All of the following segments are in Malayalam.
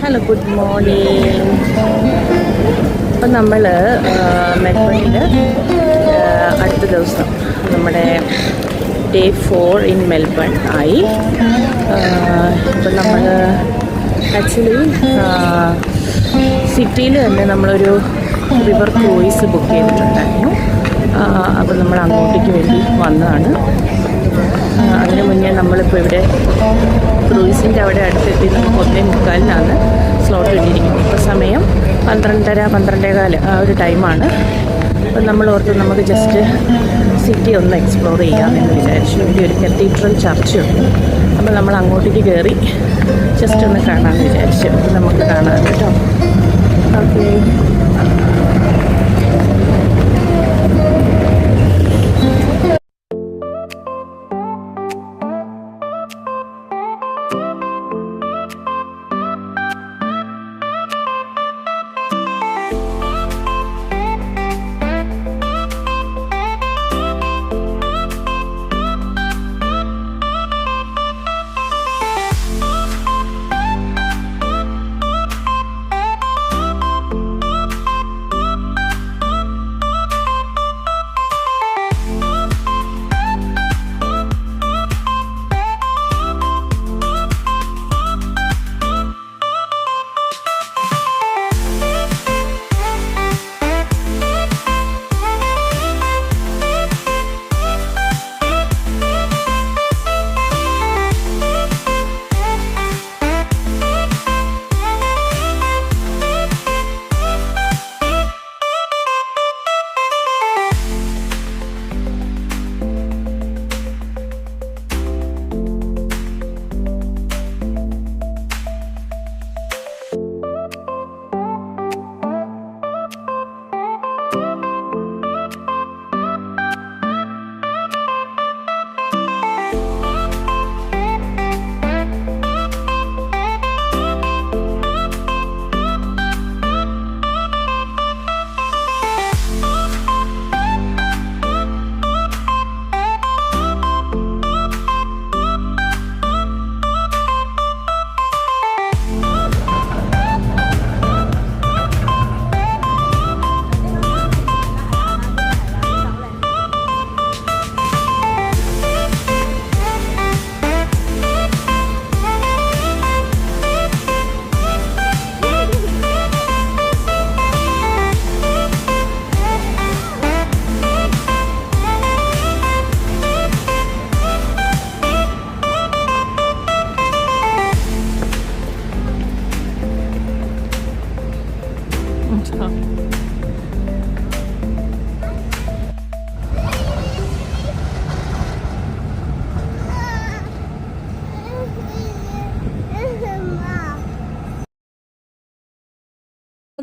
Hello, good morning. അപ്പം നമ്മൾ മെൽബണിൽ അടുത്ത ദിവസം നമ്മുടെ ഡേ 4 ഇൻ മെൽബൺ ആയി. ഇപ്പം നമ്മൾ ആക്ച്വലി സിറ്റിയിൽ തന്നെ നമ്മളൊരു റിവർ ക്രൂയിസ് ബുക്ക് ചെയ്തിട്ടുണ്ടായിരുന്നു. അപ്പം നമ്മൾ അങ്ങോട്ടേക്ക് വേണ്ടി വന്നതാണ്. അതിന് മുന്നേ നമ്മളിപ്പോൾ ഇവിടെ ക്രൂയിസിൻ്റെ അവിടെ അടുത്തെത്തി. നമുക്ക് 1:45 സ്ലോട്ട് കിട്ടിയിരിക്കുന്നത്. ഇപ്പോൾ സമയം 12:15 ആ ഒരു ടൈമാണ്. അപ്പം നമ്മൾ ഓർത്ത് നമുക്ക് ജസ്റ്റ് സിറ്റി ഒന്ന് എക്സ്പ്ലോർ ചെയ്യാമെന്ന് വിചാരിച്ചു. ഇവിടെ ഒരു കത്തീഡ്രൽ ചർച്ചുണ്ട്. അപ്പോൾ നമ്മൾ അങ്ങോട്ടേക്ക് കയറി ജസ്റ്റ് ഒന്ന് കാണാമെന്ന് വിചാരിച്ചു. അപ്പം നമുക്ക് കാണാം കേട്ടോ. ഓക്കെ.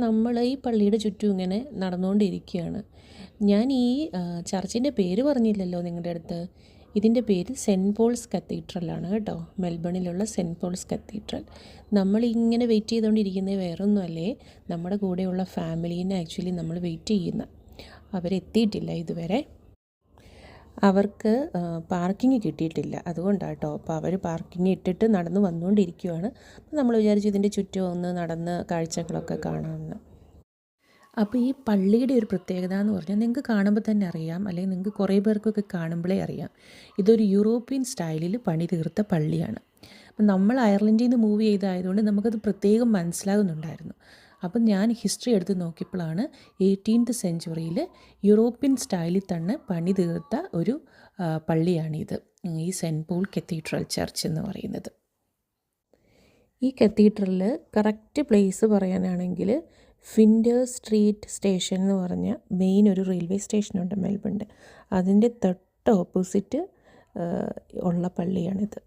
നമ്മൾ ഈ പള്ളിയുടെ ചുറ്റും ഇങ്ങനെ നടന്നുകൊണ്ടിരിക്കുകയാണ്. ഞാൻ ഈ ചർച്ചിൻ്റെ പേര് പറഞ്ഞില്ലല്ലോ നിങ്ങളുടെ അടുത്ത്. ഇതിൻ്റെ പേര് സെൻറ്റ് പോൾസ് കത്തീഡ്രലാണ് കേട്ടോ. മെൽബണിലുള്ള സെൻറ്റ് പോൾസ് കത്തീഡ്രൽ. നമ്മളിങ്ങനെ വെയിറ്റ് ചെയ്തുകൊണ്ടിരിക്കുന്നത് വേറൊന്നുമല്ലേ, നമ്മുടെ കൂടെയുള്ള ഫാമിലീനെ ആക്ച്വലി നമ്മൾ വെയിറ്റ് ചെയ്യുന്ന. അവരെത്തിയിട്ടില്ല ഇതുവരെ. അവർക്ക് പാർക്കിംഗ് കിട്ടിയിട്ടില്ല, അതുകൊണ്ടാണ് കേട്ടോ. അപ്പോൾ അവർ പാർക്കിംഗ് ഇട്ടിട്ട് നടന്ന് വന്നുകൊണ്ടിരിക്കുകയാണ്. അപ്പോൾ നമ്മൾ വിചാരിച്ചു ഇതിൻ്റെ ചുറ്റും ഒന്ന് നടന്ന് കാഴ്ചകളൊക്കെ കാണാമെന്ന്. അപ്പോൾ ഈ പള്ളിയുടെ ഒരു പ്രത്യേകത എന്ന് പറഞ്ഞാൽ നിങ്ങൾക്ക് കാണുമ്പോൾ തന്നെ അറിയാം, അല്ലെങ്കിൽ നിങ്ങൾക്ക് കുറേ പേർക്കൊക്കെ കാണുമ്പോഴേ അറിയാം, ഇതൊരു യൂറോപ്യൻ സ്റ്റൈലിൽ പണി തീർത്ത പള്ളിയാണ്. അപ്പം നമ്മൾ അയർലൻഡിൽ നിന്ന് മൂവ് ചെയ്തായതുകൊണ്ട് നമുക്കത് പ്രത്യേകം മനസ്സിലാകുന്നുണ്ടായിരുന്നു. അപ്പം ഞാൻ ഹിസ്റ്ററി എടുത്ത് നോക്കിയപ്പോഴാണ് 18th സെഞ്ച്വറിയിൽ യൂറോപ്യൻ സ്റ്റൈലിൽ തന്നെ പണി തീർത്ത ഒരു പള്ളിയാണിത്, ഈ സെൻറ്റ് പോൾ കത്തീഡ്രൽ ചർച്ച് എന്ന് പറയുന്നത്. ഈ കത്തീഡ്രലിൽ കറക്റ്റ് പ്ലേസ് പറയാനാണെങ്കിൽ ഫിൻഡേഴ്സ് സ്ട്രീറ്റ് സ്റ്റേഷൻ എന്ന് പറഞ്ഞ മെയിൻ ഒരു റെയിൽവേ സ്റ്റേഷനുണ്ട് മെൽബണിൻ്റെ, അതിൻ്റെ തൊട്ട് ഓപ്പോസിറ്റ് ഉള്ള പള്ളിയാണിത്.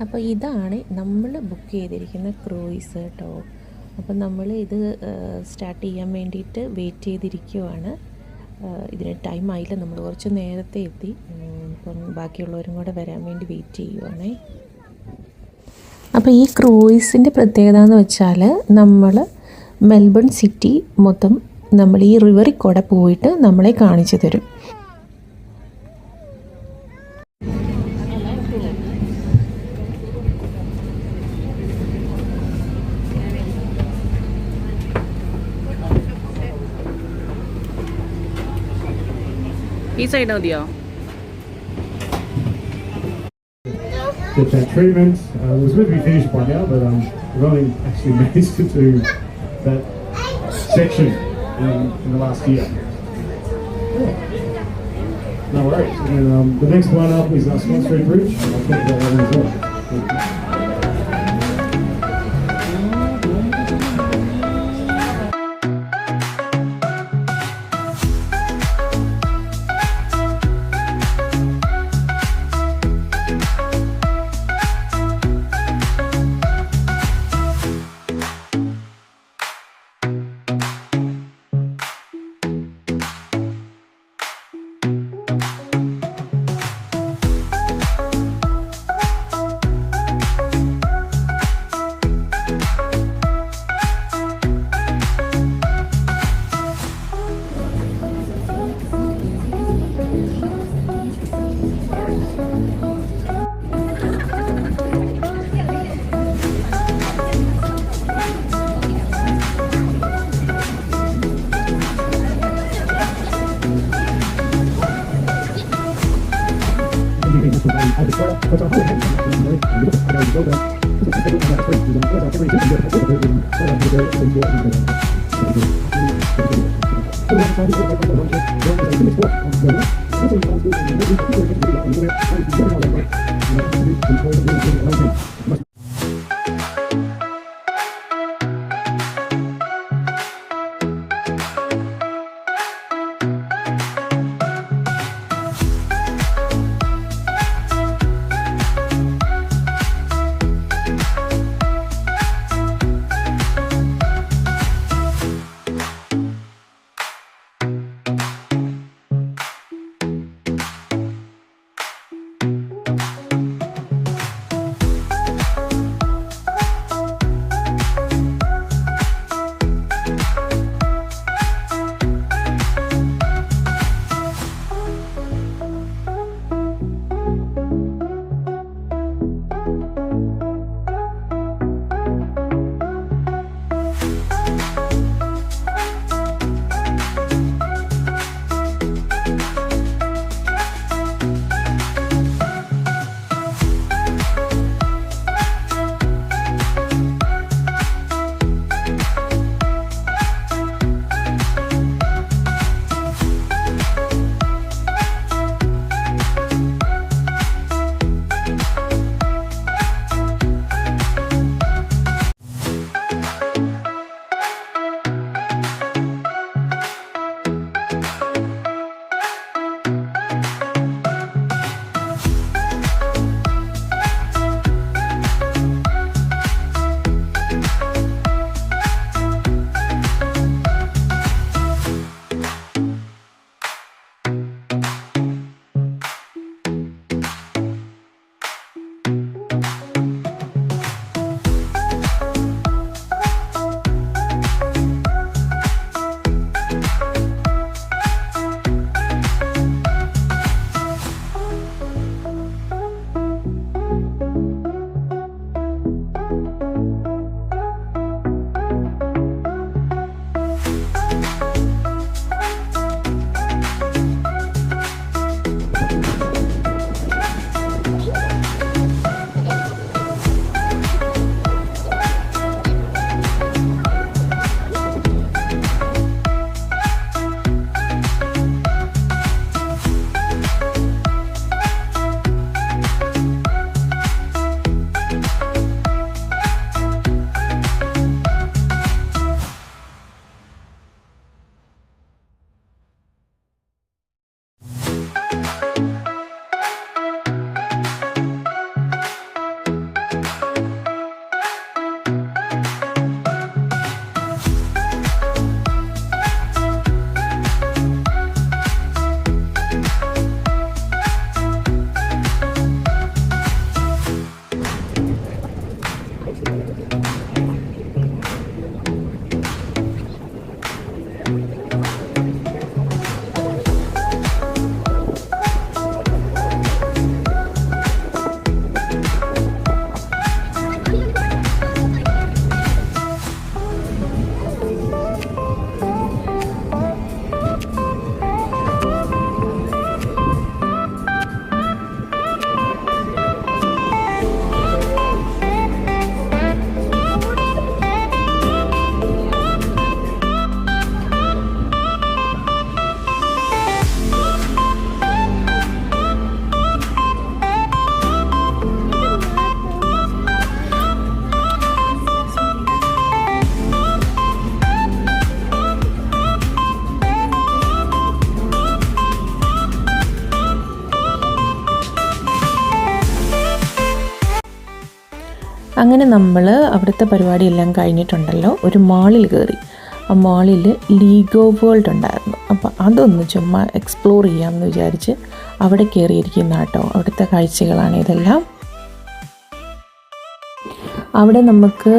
അപ്പോൾ ഇതാണ് നമ്മൾ ബുക്ക് ചെയ്തിരിക്കുന്ന ക്രൂയിസ് കേട്ടോ. അപ്പം നമ്മൾ ഇത് സ്റ്റാർട്ട് ചെയ്യാൻ വേണ്ടിയിട്ട് വെയിറ്റ് ചെയ്തിരിക്കുവാണ്. ഇതിന് ടൈം ആയില്ല, നമ്മൾ കുറച്ച് നേരത്തെ എത്തി. ഇപ്പം ബാക്കിയുള്ളവരും കൂടെ വരാൻ വേണ്ടി വെയിറ്റ് ചെയ്യുവാണേ. അപ്പോൾ ഈ ക്രൂയിസിൻ്റെ പ്രത്യേകത എന്ന് വെച്ചാൽ നമ്മൾ മെൽബൺ സിറ്റി മൊത്തം നമ്മൾ ഈ റിവറിൽ കൂടെ പോയിട്ട് നമ്മളെ കാണിച്ചു തരും. ഈ സൈഡ് മതിയോ? Get that treatment. It was meant to be finished by now, but we've only actually managed to do that section in the last year. Yeah. No worries. And the next one up is our Scott Street Bridge. I'll talk about that one as well. അങ്ങനെ നമ്മൾ അവിടുത്തെ പരിപാടിയെല്ലാം കഴിഞ്ഞിട്ടുണ്ടല്ലോ, ഒരു മാളിൽ കയറി. ആ മാളിൽ ലീഗോ വേൾഡ് ഉണ്ടായിരുന്നു. അപ്പോൾ അതൊന്ന് ചുമ്മാ എക്സ്പ്ലോർ ചെയ്യാമെന്ന് വിചാരിച്ച് അവിടെ കയറിയിരിക്കുന്ന കേട്ടോ. അവിടുത്തെ കാഴ്ചകളാണ് ഇതെല്ലാം. അവിടെ നമുക്ക്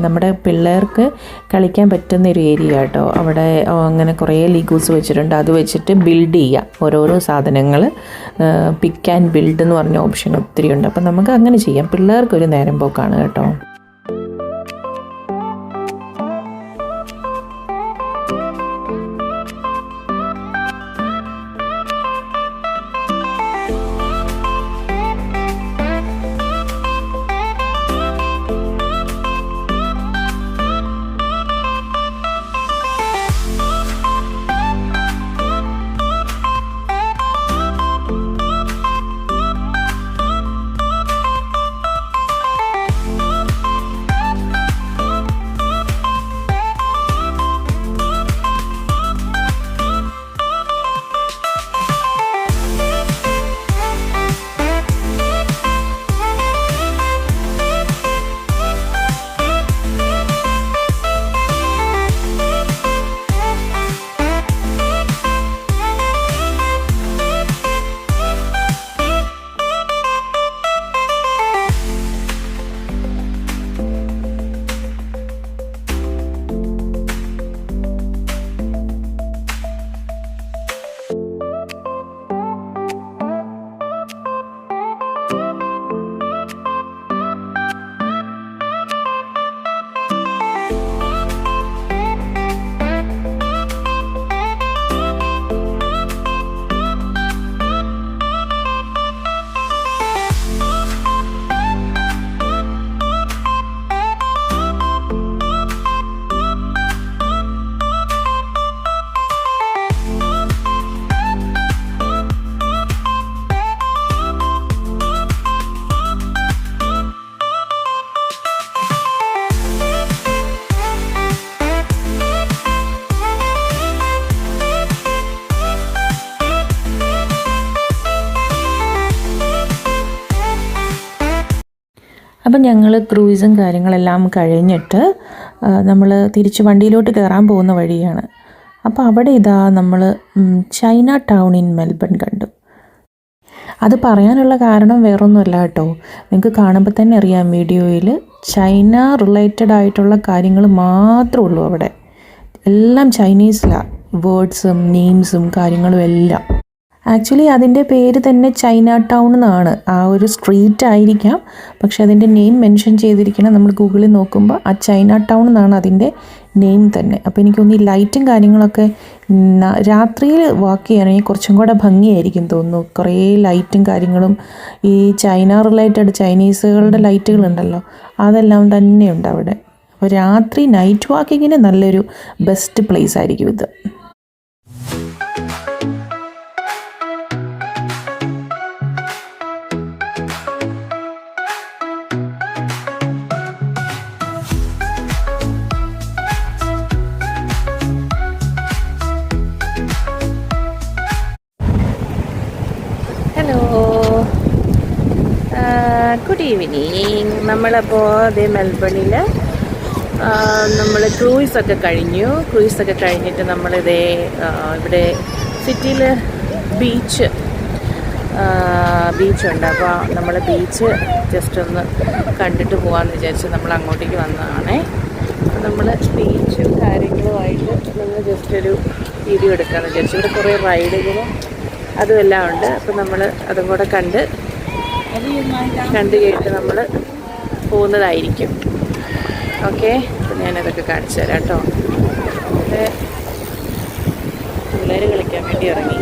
നമ്മുടെ പിള്ളേർക്ക് കളിക്കാൻ പറ്റുന്ന ഒരു ഏരിയ കേട്ടോ. അവിടെ അങ്ങനെ കുറേ ലീഗോസ് വെച്ചിട്ടുണ്ട്. അത് വെച്ചിട്ട് ബിൽഡ് ചെയ്യാം ഓരോരോ സാധനങ്ങൾ. പിക്ക് ആൻഡ് ബിൽഡ് എന്ന് പറഞ്ഞ ഓപ്ഷൻ ഒത്തിരി ഉണ്ട്. അപ്പം നമുക്ക് അങ്ങനെ ചെയ്യാം. പിള്ളേർക്കൊരു നേരം പോക്കാണ് കേട്ടോ. അപ്പം ഞങ്ങൾ ക്രൂയിസും കാര്യങ്ങളെല്ലാം കഴിഞ്ഞിട്ട് നമ്മൾ തിരിച്ച് വണ്ടിയിലോട്ട് കയറാൻ പോകുന്ന വഴിയാണ്. അപ്പോൾ അവിടെ ഇതാ നമ്മൾ ചൈന ടൗൺ ഇൻ മെൽബൺ കണ്ടു. അത് പറയാനുള്ള കാരണം വേറൊന്നുമല്ല കേട്ടോ. നിങ്ങൾക്ക് കാണുമ്പോൾ തന്നെ അറിയാം വീഡിയോയിൽ, ചൈന റിലേറ്റഡ് ആയിട്ടുള്ള കാര്യങ്ങൾ മാത്രമേ ഉള്ളൂ അവിടെ. എല്ലാം ചൈനീസിലാണ്, വേർഡ്സും നെയിംസും കാര്യങ്ങളും എല്ലാം. ആക്ച്വലി അതിൻ്റെ പേര് തന്നെ ചൈന ടൗൺ എന്നാണ്. ആ ഒരു സ്ട്രീറ്റ് ആയിരിക്കാം, പക്ഷെ അതിൻ്റെ നെയിം മെൻഷൻ ചെയ്തിരിക്കണം. നമ്മൾ ഗൂഗിളിൽ നോക്കുമ്പോൾ ആ ചൈന ടൗൺ എന്നാണ് അതിൻ്റെ നെയിം തന്നെ. അപ്പോൾ എനിക്കൊന്ന് ഈ ലൈറ്റും കാര്യങ്ങളൊക്കെ രാത്രിയിൽ വാക്ക് ചെയ്യാനാണെങ്കിൽ കുറച്ചും കൂടെ ഭംഗിയായിരിക്കും തോന്നുന്നു. കുറേ ലൈറ്റും കാര്യങ്ങളും ഈ ചൈന റിലേറ്റഡ് ചൈനീസുകളുടെ ലൈറ്റുകളുണ്ടല്ലോ, അതെല്ലാം തന്നെയുണ്ട് അവിടെ. അപ്പോൾ രാത്രി നൈറ്റ് വാക്കിങ്ങിന് നല്ലൊരു ബെസ്റ്റ് പ്ലേസ് ആയിരിക്കും ഇത്. Hello, good evening. നമ്മളപ്പോൾ അതേ മെൽബണിൽ നമ്മൾ ക്രൂയിസൊക്കെ കഴിഞ്ഞിട്ട് നമ്മളിതേ ഇവിടെ സിറ്റിയിൽ ബീച്ചുണ്ട്. അപ്പോൾ നമ്മൾ ബീച്ച് ജസ്റ്റ് ഒന്ന് കണ്ടിട്ട് പോകാമെന്ന് വിചാരിച്ച് നമ്മൾ അങ്ങോട്ടേക്ക് വന്നതാണേ. അപ്പോൾ നമ്മൾ ബീച്ചും കാര്യങ്ങളുമായിട്ട് നമ്മൾ ജസ്റ്റ് ഒരു വീഡിയോ എടുക്കാമെന്ന് വിചാരിച്ചു. ഇവിടെ കുറേ റൈഡുകളും അതുമെല്ലാം ഉണ്ട്. അപ്പോൾ നമ്മൾ അതും കൂടെ കണ്ട് കേട്ട് നമ്മൾ പോകുന്നതായിരിക്കും. ഓക്കെ, അപ്പോൾ ഞാനതൊക്കെ കാണിച്ചു തരാം കേട്ടോ. പിള്ളേർ കളിക്കാൻ വേണ്ടി ഇറങ്ങി.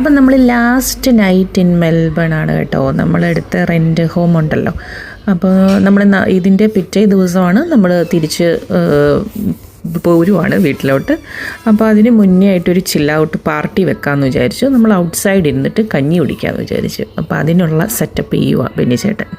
അപ്പം നമ്മൾ ലാസ്റ്റ് നൈറ്റ് ഇൻ മെൽബൺ ആണ് കേട്ടോ. നമ്മളെടുത്ത റെൻറ്റ് ഹോം ഉണ്ടല്ലോ, അപ്പോൾ നമ്മൾ ഇതിൻ്റെ പിറ്റേ ദിവസമാണ് നമ്മൾ തിരിച്ച് പോരുവാണ് വീട്ടിലോട്ട്. അപ്പോൾ അതിന് മുന്നേ ആയിട്ടൊരു ചിൽ ഔട്ട് പാർട്ടി വെക്കാമെന്ന് വിചാരിച്ചു. നമ്മൾ ഔട്ട്സൈഡ് ഇരുന്നിട്ട് കഞ്ഞി കുടിക്കാമെന്ന് വിചാരിച്ചു. അപ്പോൾ അതിനുള്ള സെറ്റപ്പ് ചെയ്യുക ബെന്നി ചേട്ടൻ.